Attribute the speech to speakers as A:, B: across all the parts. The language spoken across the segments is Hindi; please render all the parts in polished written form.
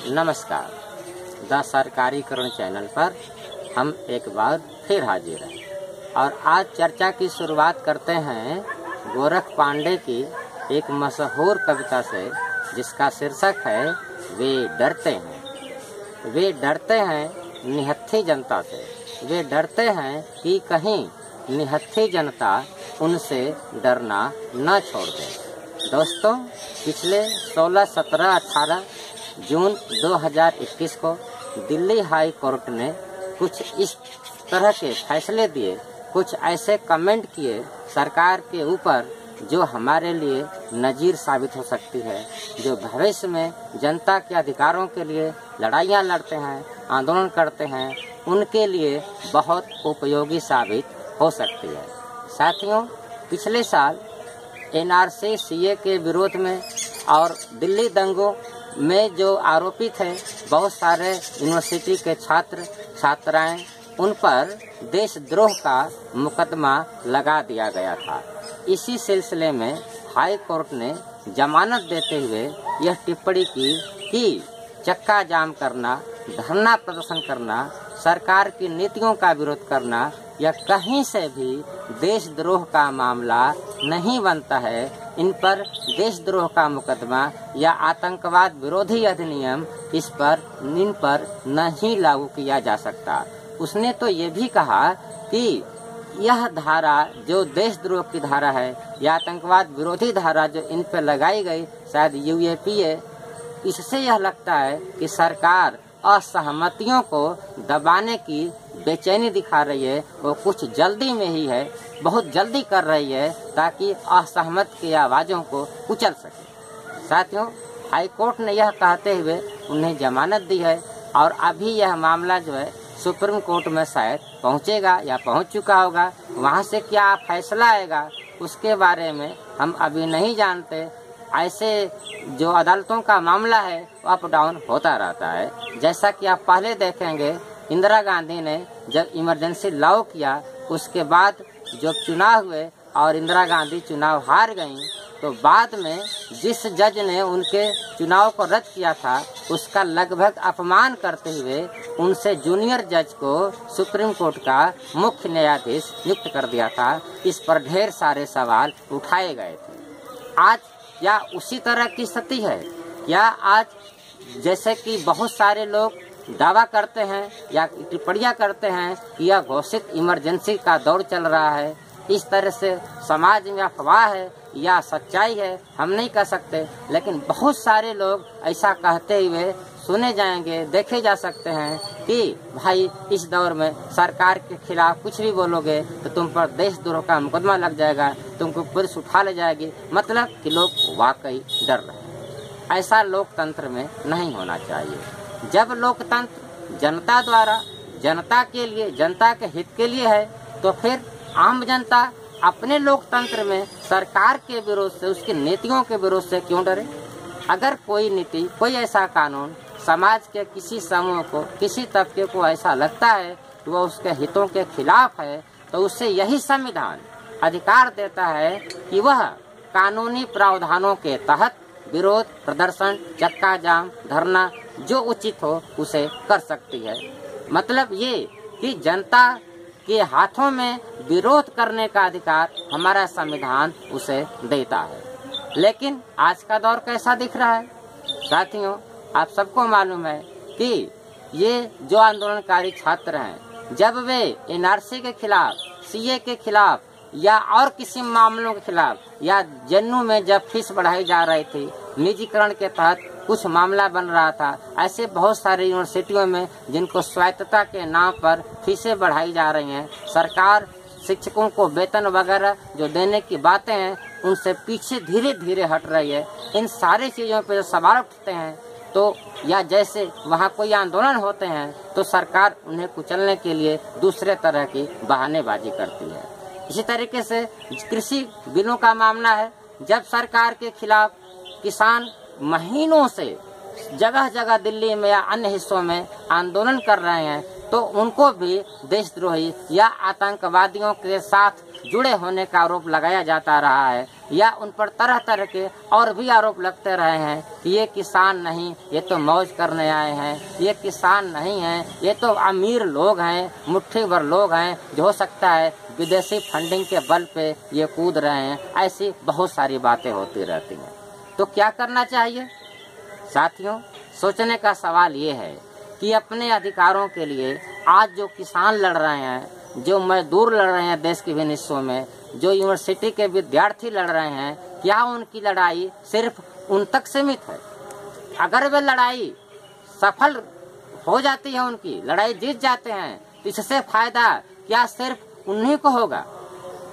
A: नमस्कार। द सरकारीकरण चैनल पर हम एक बार फिर हाजिर हैं और आज चर्चा की शुरुआत करते हैं गोरख पांडे की एक मशहूर कविता से, जिसका शीर्षक है वे डरते हैं। वे डरते हैं निहत्थी जनता से। वे डरते हैं कि कहीं निहत्थी जनता उनसे डरना न छोड़ दे। दोस्तों, पिछले 16, 17, 18 जून 2021 को दिल्ली हाई कोर्ट ने कुछ इस तरह के फैसले दिए, कुछ ऐसे कमेंट किए सरकार के ऊपर जो हमारे लिए नज़ीर साबित हो सकती है, जो भविष्य में जनता के अधिकारों के लिए लड़ाइयाँ लड़ते हैं, आंदोलन करते हैं, उनके लिए बहुत उपयोगी साबित हो सकती है। साथियों, पिछले साल NRC CA के विरोध में और दिल्ली दंगों में जो आरोपी थे बहुत सारे यूनिवर्सिटी के छात्र छात्राएं, उन पर देशद्रोह का मुकदमा लगा दिया गया था। इसी सिलसिले में हाई कोर्ट ने जमानत देते हुए यह टिप्पणी की कि चक्का जाम करना, धरना प्रदर्शन करना, सरकार की नीतियों का विरोध करना या कहीं से भी देशद्रोह का मामला नहीं बनता है। इन पर देशद्रोह का मुकदमा या आतंकवाद विरोधी अधिनियम इन पर नहीं लागू किया जा सकता। उसने तो ये भी कहा कि यह धारा जो देशद्रोह की धारा है या आतंकवाद विरोधी धारा जो इन पर लगाई गई, शायद UAPA, इससे यह लगता है कि सरकार असहमतियों को दबाने की बेचैनी दिखा रही है। वो कुछ जल्दी में ही है, बहुत जल्दी कर रही है ताकि असहमत की आवाज़ों को कुचल सके। साथियों, हाई कोर्ट ने यह कहते हुए उन्हें जमानत दी है और अभी यह मामला जो है सुप्रीम कोर्ट में शायद पहुंचेगा या पहुंच चुका होगा। वहां से क्या फैसला आएगा उसके बारे में हम अभी नहीं जानते। ऐसे जो अदालतों का मामला है अप डाउन होता रहता है। जैसा कि आप पहले देखेंगे, इंदिरा गांधी ने जब इमरजेंसी लागू किया, उसके बाद जब चुनाव हुए और इंदिरा गांधी चुनाव हार गईं, तो बाद में जिस जज ने उनके चुनाव को रद्द किया था उसका लगभग अपमान करते हुए उनसे जूनियर जज को सुप्रीम कोर्ट का मुख्य न्यायाधीश नियुक्त कर दिया था। इस पर ढेर सारे सवाल उठाए गए थे। आज क्या उसी तरह की स्थिति है? क्या आज जैसे कि बहुत सारे लोग दावा करते हैं या टिप्पणियां करते हैं कि यह घोषित इमरजेंसी का दौर चल रहा है, इस तरह से समाज में अफवाह है या सच्चाई है, हम नहीं कह सकते, लेकिन बहुत सारे लोग ऐसा कहते हुए सुने जाएंगे, देखे जा सकते हैं कि भाई इस दौर में सरकार के खिलाफ कुछ भी बोलोगे तो तुम पर देशद्रोह का मुकदमा लग जाएगा, तुमको पुलिस उठा ले जाएगी। मतलब कि लोग वाकई डर रहे हैं। ऐसा लोकतंत्र में नहीं होना चाहिए। जब लोकतंत्र जनता द्वारा जनता के लिए, जनता के हित के लिए है, तो फिर आम जनता अपने लोकतंत्र में सरकार के विरोध से, उसकी नीतियों के विरोध से क्यों डरे? अगर कोई नीति, कोई ऐसा कानून समाज के किसी समूह को, किसी तबके को ऐसा लगता है कि वह उसके हितों के खिलाफ है, तो उससे यही संविधान अधिकार देता है कि वह कानूनी प्रावधानों के तहत विरोध प्रदर्शन, चक्का जाम, धरना जो उचित हो उसे कर सकती है। मतलब ये कि जनता के हाथों में विरोध करने का अधिकार हमारा संविधान उसे देता है। लेकिन आज का दौर कैसा दिख रहा है? साथियों, आप सबको मालूम है कि ये जो आंदोलनकारी छात्र हैं, जब वे NRC के खिलाफ, CA के खिलाफ या और किसी मामलों के खिलाफ या JNU में जब फीस बढ़ाई जा रही थी, निजीकरण के तहत कुछ मामला बन रहा था, ऐसे बहुत सारे यूनिवर्सिटियों में जिनको स्वायत्तता के नाम पर फीसें बढ़ाई जा रही हैं, सरकार शिक्षकों को वेतन वगैरह जो देने की बातें हैं उनसे पीछे धीरे धीरे हट रही है। इन सारी चीज़ों पर जो सवाल उठते हैं, तो या जैसे वहाँ कोई आंदोलन होते हैं तो सरकार उन्हें कुचलने के लिए दूसरे तरह की बहानेबाजी करती है। इसी तरीके से कृषि बिलों का मामला है। जब सरकार के खिलाफ किसान महीनों से जगह जगह दिल्ली में या अन्य हिस्सों में आंदोलन कर रहे हैं, तो उनको भी देशद्रोही या आतंकवादियों के साथ जुड़े होने का आरोप लगाया जाता रहा है। या उन पर तरह तरह के और भी आरोप लगते रहे हैं कि ये किसान नहीं, ये तो मौज करने आए हैं, ये किसान नहीं हैं, ये तो अमीर लोग हैं, मुट्ठी भर लोग हैं, जो हो सकता है विदेशी फंडिंग के बल पे ये कूद रहे हैं। ऐसी बहुत सारी बातें होती रहती हैं। तो क्या करना चाहिए साथियों? सोचने का सवाल ये है कि अपने अधिकारों के लिए आज जो किसान लड़ रहे हैं, जो मजदूर लड़ रहे हैं देश के विभिन्न हिस्सों में, जो यूनिवर्सिटी के विद्यार्थी लड़ रहे हैं, क्या उनकी लड़ाई सिर्फ उन तक सीमित है? अगर वे लड़ाई सफल हो जाती है, उनकी लड़ाई जीत जाते हैं, तो इससे फायदा क्या सिर्फ उन्हीं को होगा?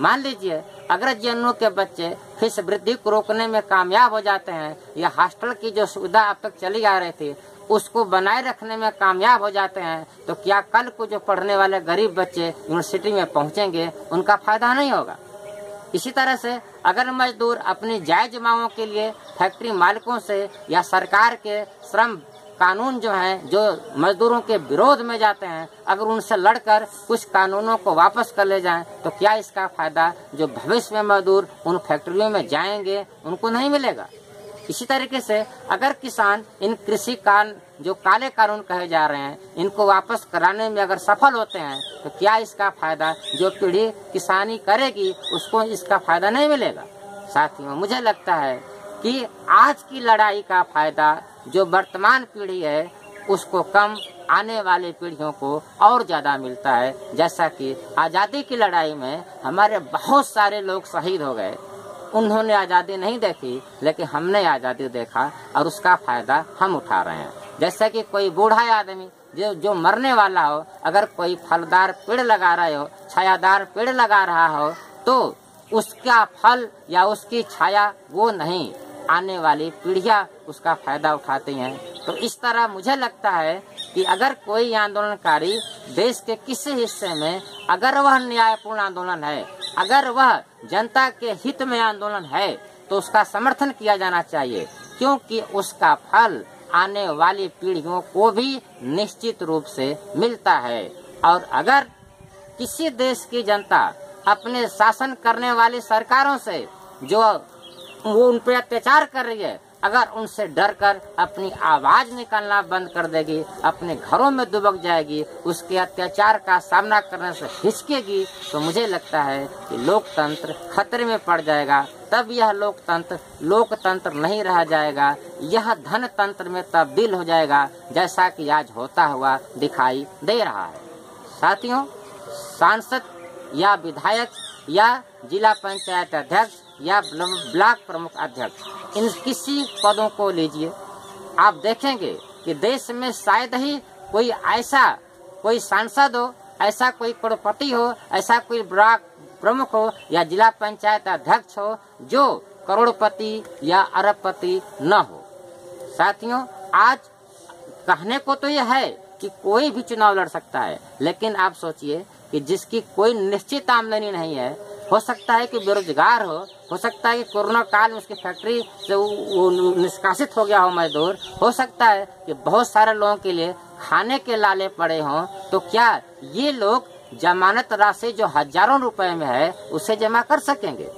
A: मान लीजिए अगर जनों के बच्चे फीस वृद्धि को रोकने में कामयाब हो जाते हैं, या हॉस्टल की जो सुविधा अब तक चली आ रही थी उसको बनाए रखने में कामयाब हो जाते हैं, तो क्या कल को जो पढ़ने वाले गरीब बच्चे यूनिवर्सिटी में पहुंचेंगे उनका फायदा नहीं होगा? इसी तरह से अगर मजदूर अपनी जायज मांगों के लिए फैक्ट्री मालिकों से या सरकार के श्रम कानून जो हैं, जो मजदूरों के विरोध में जाते हैं, अगर उनसे लड़कर कुछ कानूनों को वापस कर ले जाएं, तो क्या इसका फायदा जो भविष्य में मजदूर उन फैक्ट्रियों में जाएंगे उनको नहीं मिलेगा? इसी तरीके से अगर किसान इन कृषि कानून जो काले कानून कहे जा रहे हैं इनको वापस कराने में अगर सफल होते हैं, तो क्या इसका फायदा जो पीढ़ी किसानी करेगी उसको इसका फायदा नहीं मिलेगा? साथियों, मुझे लगता है कि आज की लड़ाई का फायदा जो वर्तमान पीढ़ी है उसको कम, आने वाली पीढ़ियों को और ज्यादा मिलता है। जैसा कि आजादी की लड़ाई में हमारे बहुत सारे लोग शहीद हो गए, उन्होंने आजादी नहीं देखी लेकिन हमने आजादी देखा और उसका फायदा हम उठा रहे हैं। जैसे कि कोई बूढ़ा आदमी जो मरने वाला हो, अगर कोई फलदार पेड़ लगा रहे हो, छायादार पेड़ लगा रहा हो, तो उसका फल या उसकी छाया वो नहीं, आने वाली पीढ़ियां उसका फायदा उठाती हैं। तो इस तरह मुझे लगता है कि अगर कोई आंदोलनकारी देश के किसी हिस्से में, अगर वह न्यायपूर्ण आंदोलन है, अगर वह जनता के हित में आंदोलन है, तो उसका समर्थन किया जाना चाहिए, क्योंकि उसका फल आने वाली पीढ़ियों को भी निश्चित रूप से मिलता है। और अगर किसी देश की जनता अपने शासन करने वाली सरकारों से जो वो उन पे अत्याचार कर रही है, अगर उनसे डरकर अपनी आवाज निकालना बंद कर देगी, अपने घरों में दुबक जाएगी, उसके अत्याचार का सामना करने से हिचकेगी, तो मुझे लगता है कि लोकतंत्र खतरे में पड़ जाएगा। तब यह लोकतंत्र लोकतंत्र नहीं रह जाएगा, यह धनतंत्र में तब्दील हो जाएगा, जैसा कि आज होता हुआ दिखाई दे रहा है। साथियों, सांसद या विधायक या जिला पंचायत अध्यक्ष या ब्लॉक प्रमुख अध्यक्ष, इन किसी पदों को लीजिए, आप देखेंगे कि देश में शायद ही कोई ऐसा कोई सांसद हो, ऐसा कोई करोड़पति हो, ऐसा कोई ब्लॉक प्रमुख हो या जिला पंचायत अध्यक्ष हो जो करोड़पति या अरबपति न हो। साथियों, आज कहने को तो यह है कि कोई भी चुनाव लड़ सकता है, लेकिन आप सोचिए कि जिसकी कोई निश्चित आमदनी नहीं है, हो सकता है कि बेरोजगार हो सकता है कि कोरोना काल में उसकी फैक्ट्री से वो निष्कासित हो गया हो मजदूर, हो सकता है कि बहुत सारे लोगों के लिए खाने के लाले पड़े हों, तो क्या ये लोग जमानत राशि जो हजारों रुपए में है उसे जमा कर सकेंगे?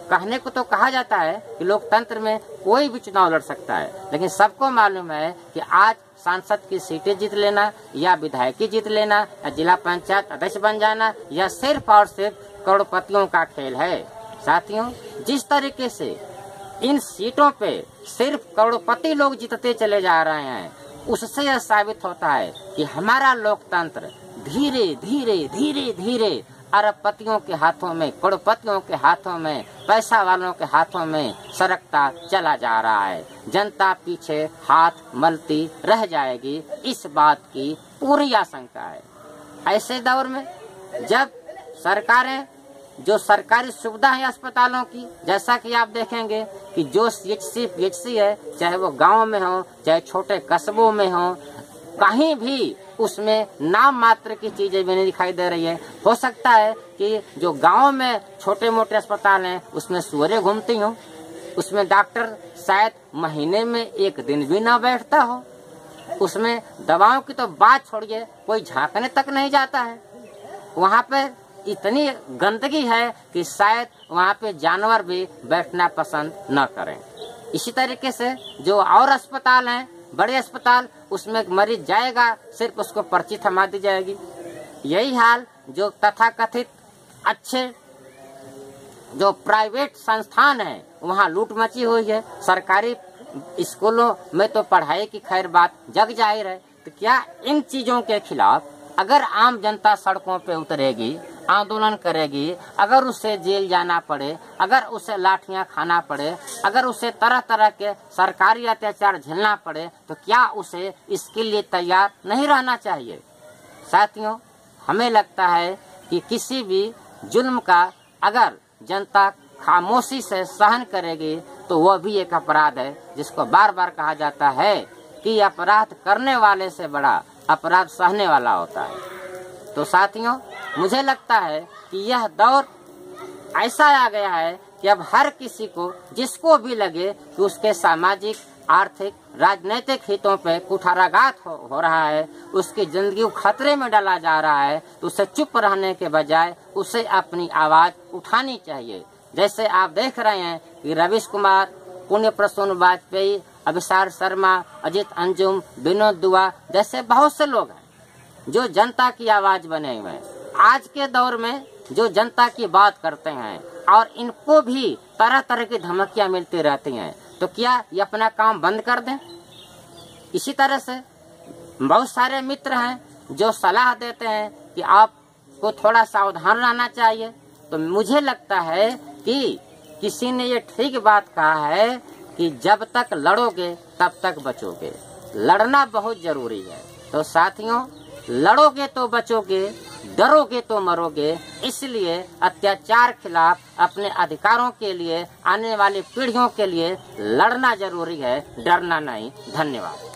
A: कहने को तो कहा जाता है कि लोकतंत्र में कोई भी चुनाव लड़ सकता है, लेकिन सबको मालूम है कि आज सांसद की सीटें जीत लेना या विधायकी जीत लेना या जिला पंचायत अध्यक्ष बन जाना या सिर्फ और सिर्फ करोड़पतियों का खेल है। साथियों, जिस तरीके से इन सीटों पे सिर्फ करोड़पति लोग जीतते चले जा रहे हैं, उससे यह साबित होता है कि हमारा लोकतंत्र धीरे धीरे धीरे धीरे अरबपतियों के हाथों में, करोड़पतियों के हाथों में, पैसा वालों के हाथों में सरकता चला जा रहा है। जनता पीछे हाथ मलती रह जाएगी, इस बात की पूरी आशंका है। ऐसे दौर में जब सरकारें जो सरकारी सुविधा है अस्पतालों की, जैसा कि आप देखेंगे कि जो CHC है, चाहे वो गांव में हो चाहे छोटे कस्बों में हो, कहीं भी उसमें नाम मात्र की चीजें भी नहीं दिखाई दे रही है। हो सकता है कि जो गांव में छोटे मोटे अस्पताल हैं उसमें सुअरें घूमती हों, उसमें डॉक्टर शायद महीने में एक दिन भी ना बैठता हो, उसमें दवाओं की तो बात छोड़िए, कोई झांकने तक नहीं जाता है। वहाँ पे इतनी गंदगी है कि शायद वहाँ पे जानवर भी बैठना पसंद न करें। इसी तरीके से जो और अस्पताल हैं, बड़े अस्पताल, उसमें मरीज जाएगा, सिर्फ उसको पर्ची थमा दी जाएगी। यही हाल जो तथाकथित अच्छे जो प्राइवेट संस्थान है, वहाँ लूट मची हुई है। सरकारी स्कूलों में तो पढ़ाई की खैर बात जग जाहिर है। तो क्या इन चीजों के खिलाफ अगर आम जनता सड़कों पे उतरेगी, आंदोलन करेगी, अगर उसे जेल जाना पड़े, अगर उसे लाठियां खाना पड़े, अगर उसे तरह तरह के सरकारी अत्याचार झेलना पड़े, तो क्या उसे इसके लिए तैयार नहीं रहना चाहिए? साथियों, हमें लगता है कि किसी भी जुल्म का अगर जनता खामोशी से सहन करेगी तो वह भी एक अपराध है, जिसको बार बार कहा जाता है कि अपराध करने वाले से बड़ा अपराध सहने वाला होता है। तो साथियों, मुझे लगता है कि यह दौर ऐसा आ गया है कि अब हर किसी को, जिसको भी लगे कि उसके सामाजिक, आर्थिक, राजनीतिक हितों पे कुठाराघात हो रहा है, उसकी जिंदगी को खतरे में डाला जा रहा है, तो उसे चुप रहने के बजाय उसे अपनी आवाज उठानी चाहिए। जैसे आप देख रहे हैं कि रवीश कुमार, पुण्य प्रसून वाजपेयी, अभिसार शर्मा, अजित अंजुम, विनोद दुआ जैसे बहुत से लोग हैं जो जनता की आवाज बने हुए हैं। आज के दौर में जो जनता की बात करते हैं और इनको भी तरह तरह की धमकियां मिलती रहती हैं, तो क्या ये अपना काम बंद कर दें? इसी तरह से बहुत सारे मित्र हैं जो सलाह देते हैं कि आपको थोड़ा सावधान रहना चाहिए। तो मुझे लगता है कि किसी ने ये ठीक बात कहा है कि जब तक लड़ोगे तब तक बचोगे। लड़ना बहुत जरूरी है। तो साथियों, लड़ोगे तो बचोगे, डरोगे तो मरोगे। इसलिए अत्याचार खिलाफ, अपने अधिकारों के लिए, आने वाली पीढ़ियों के लिए लड़ना जरूरी है, डरना नहीं। धन्यवाद।